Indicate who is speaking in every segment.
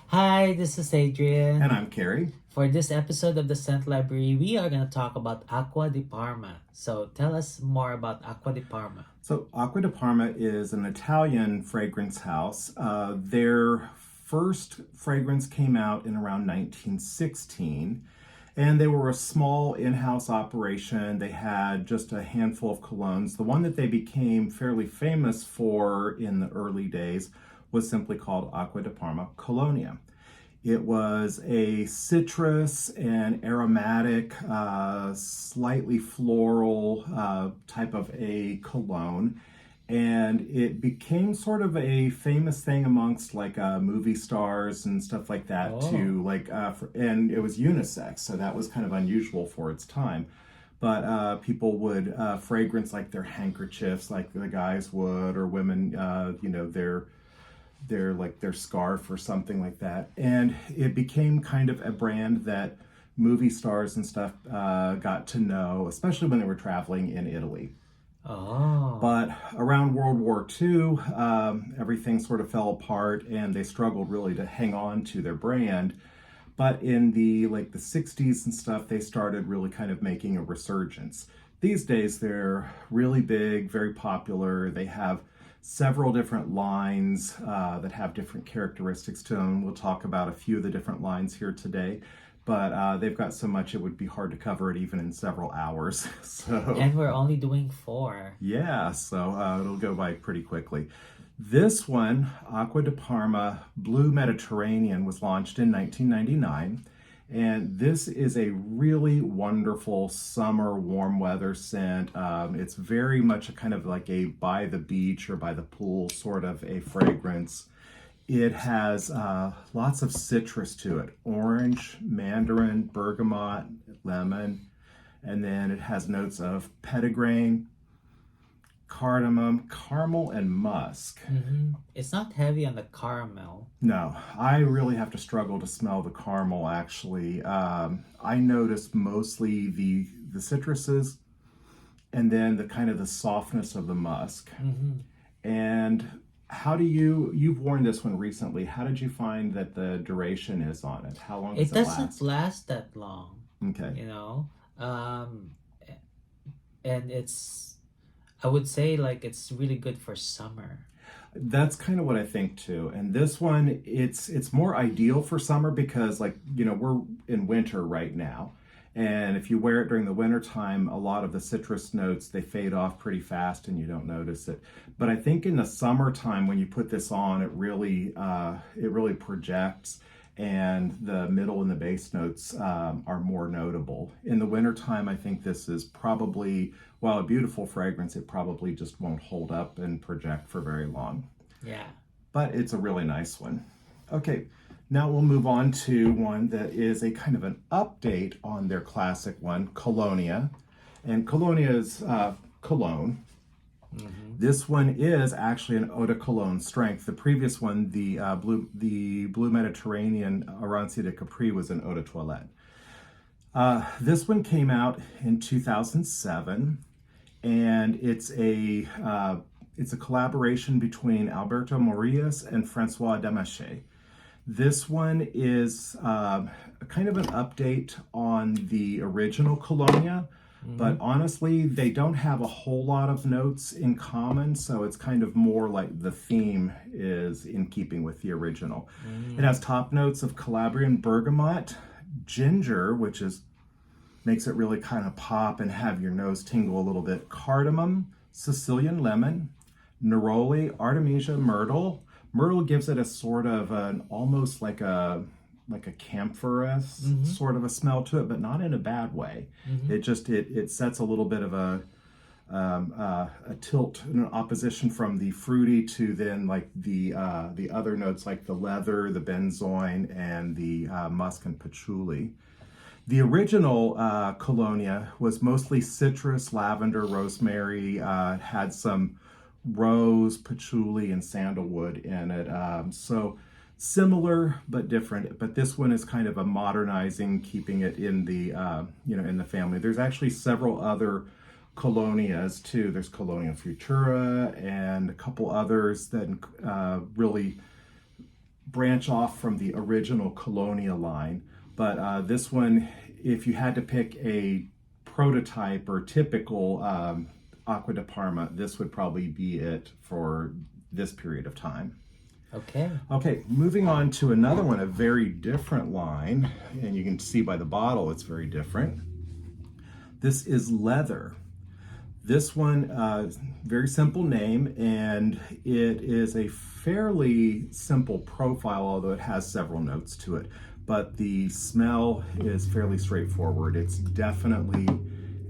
Speaker 1: Hi, this is Adrian.
Speaker 2: And I'm Carrie.
Speaker 1: For this episode of the Scent Library, we are going to talk about Acqua di Parma. So tell us more about Acqua di Parma.
Speaker 2: So, Acqua di Parma is an Italian fragrance house. Their first fragrance came out in around 1916, and they were a small in house operation. They had just a handful of colognes. The one that they became fairly famous for in the early days was simply called Acqua di Parma Colonia. It was a citrus and aromatic, slightly floral type of a cologne. And it became sort of a famous thing amongst like movie stars and stuff like that too.
Speaker 1: Oh,
Speaker 2: And it was unisex, so that was kind of unusual for its time. But people would fragrance like their handkerchiefs, like the guys would, or women, their scarf or something like that. And it became kind of a brand that movie stars and stuff got to know, especially when they were traveling in Italy.
Speaker 1: oh,
Speaker 2: But around World War II, everything sort of fell apart, and they struggled really to hang on to their brand. But in the 60s and stuff, they started really kind of making a resurgence. These days, they're really big, very popular. They have several different lines that have different characteristics to them. We'll talk about a few of the different lines here today, but they've got so much it would be hard to cover it even in several hours. So
Speaker 1: and we're only doing four.
Speaker 2: yeah, so it'll go by pretty quickly. This one, Acqua di Parma Blue Mediterranean, was launched in 1999. And this is a really wonderful summer warm weather scent. It's very much a kind of like a by the beach or by the pool sort of a fragrance. It has lots of citrus to it: orange, mandarin, bergamot, lemon, and then it has notes of petitgrain, cardamom, caramel, and musk.
Speaker 1: It's not heavy on the caramel.
Speaker 2: No, I really have to struggle to smell the caramel actually. I notice mostly the citruses and then the kind of the softness of the musk. And how do you've worn this one recently? How did you find that the duration is on it? How long does
Speaker 1: It
Speaker 2: it
Speaker 1: doesn't
Speaker 2: last?
Speaker 1: last that long,
Speaker 2: Okay.
Speaker 1: you know? Um, and I would say like it's really good for summer.
Speaker 2: That's kind of what I think too. And this one, it's more ideal for summer because we're in winter right now. And if you wear it during the winter time, a lot of the citrus notes they fade off pretty fast and you don't notice it. But I think in the summertime when you put this on, it really projects, and the middle and the base notes are more notable. In the wintertime, I think this is probably, while a beautiful fragrance, it probably just won't hold up and project for very long.
Speaker 1: Yeah.
Speaker 2: But it's a really nice one. Okay, now we'll move on to one that is a kind of an update on their classic one, Colonia. And Colonia is cologne. This one is actually an eau de cologne strength. The previous one, the Blue Mediterranean Arancia Di Capri, was an eau de toilette. This one came out in 2007, and it's a collaboration between Alberto Morillas and Francois Demaché. This one is kind of an update on the original Colonia, but honestly, they don't have a whole lot of notes in common, so it's kind of more like the theme is in keeping with the original. It has top notes of Calabrian bergamot, ginger, which makes it really kind of pop and have your nose tingle a little bit, cardamom, Sicilian lemon, neroli, artemisia, myrtle. Myrtle gives it a sort of an almost like a camphorous sort of a smell to it, but not in a bad way. It sets a little bit of a tilt, an opposition from the fruity to then like the other notes like the leather, the benzoin, and the musk and patchouli. The original Colonia was mostly citrus, lavender, rosemary. It had some rose, patchouli, and sandalwood in it. So similar but different. But this one is kind of a modernizing, keeping it in the family. There's actually several other Colonias too. There's Colonia Futura and a couple others that really branch off from the original Colonia line, but this one, if you had to pick a prototype or typical Acqua di Parma, this would probably be it for this period of time.
Speaker 1: Okay.
Speaker 2: Okay, moving on to another one, a very different line, and you can see by the bottle it's very different. This is leather. This one, very simple name, and it is a fairly simple profile, although it has several notes to it. But the smell is fairly straightforward. It's definitely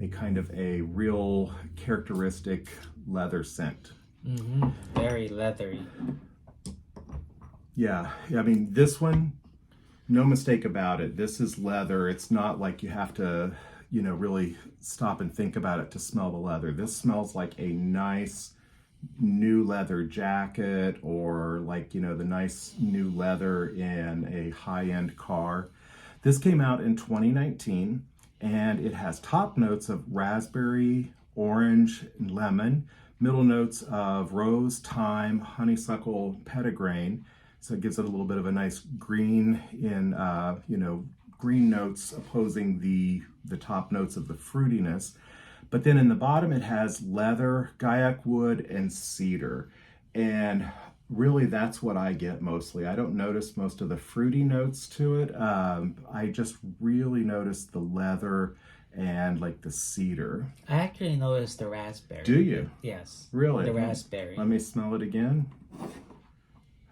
Speaker 2: a kind of a real characteristic leather scent.
Speaker 1: Mm-hmm. Very leathery.
Speaker 2: Yeah, I mean, this one, no mistake about it. This is leather. It's not like you have to, really stop and think about it to smell the leather. This smells like a nice new leather jacket, or like, the nice new leather in a high-end car. This came out in 2019, and it has top notes of raspberry, orange, and lemon, middle notes of rose, thyme, honeysuckle, petitgrain. So it gives it a little bit of a nice green in, green notes opposing the top notes of the fruitiness. But then in the bottom, it has leather, guaiac wood, and cedar. And really, that's what I get mostly. I don't notice most of the fruity notes to it. I just really notice the leather and like the cedar.
Speaker 1: I actually noticed the raspberry.
Speaker 2: Do you?
Speaker 1: Yes.
Speaker 2: Really?
Speaker 1: The raspberry.
Speaker 2: Let me smell it again.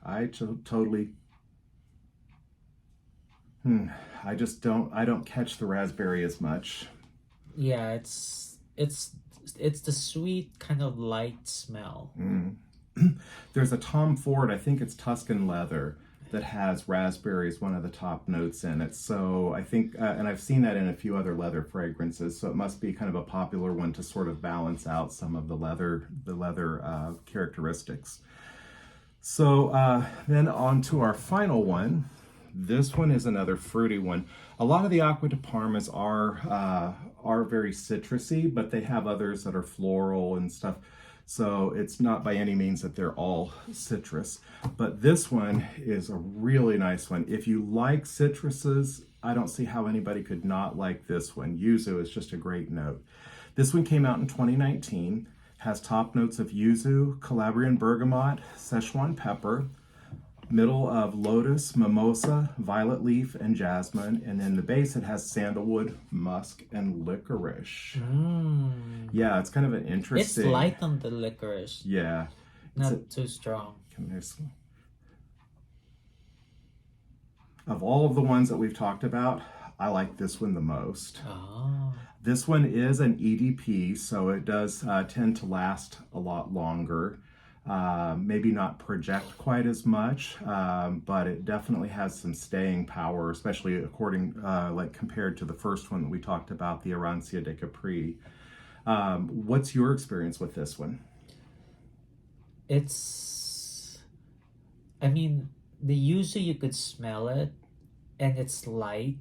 Speaker 2: I totally. I don't catch the raspberry as much.
Speaker 1: Yeah, it's the sweet kind of light smell.
Speaker 2: There's a Tom Ford, I think it's Tuscan leather, that has raspberry as one of the top notes in it. So I think, and I've seen that in a few other leather fragrances, so it must be kind of a popular one to sort of balance out some of the leather characteristics. So then on to our final one. This one is another fruity one. A lot of the Acqua di Parmas are very citrusy, but they have others that are floral and stuff. So it's not by any means that they're all citrus. But this one is a really nice one. If you like citruses, I don't see how anybody could not like this one. Yuzu is just a great note. This one came out in 2019. Has top notes of yuzu, Calabrian bergamot, Szechuan pepper, middle of lotus, mimosa, violet leaf, and jasmine. And then the base, it has sandalwood, musk, and licorice. Yeah, it's kind of an interesting...
Speaker 1: It's light on the licorice.
Speaker 2: Yeah.
Speaker 1: Not too strong.
Speaker 2: Of all of the ones that we've talked about, I like this one the most.
Speaker 1: Oh.
Speaker 2: This one is an EDP, so it does tend to last a lot longer. Maybe not project quite as much, but it definitely has some staying power, especially compared to the first one that we talked about, the Arancia Di Capri. What's your experience with this one?
Speaker 1: I mean, the yuzu, you could smell it, and it's light,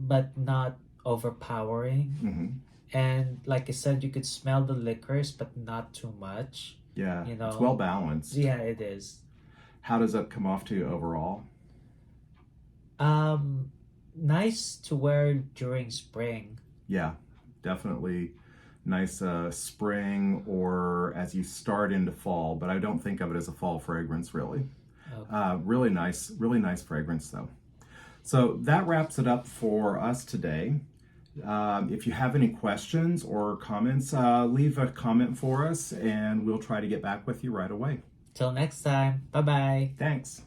Speaker 1: but not overpowering. And like I said, you could smell the licorice, but not too much.
Speaker 2: Yeah, it's well balanced.
Speaker 1: Yeah, it is.
Speaker 2: How does that come off to you overall?
Speaker 1: Nice to wear during spring.
Speaker 2: Yeah, definitely nice spring or as you start into fall, but I don't think of it as a fall fragrance really. Okay. Really nice fragrance though. So that wraps it up for us today. If you have any questions or comments, leave a comment for us and we'll try to get back with you right away.
Speaker 1: Till next time. Bye-bye.
Speaker 2: Thanks.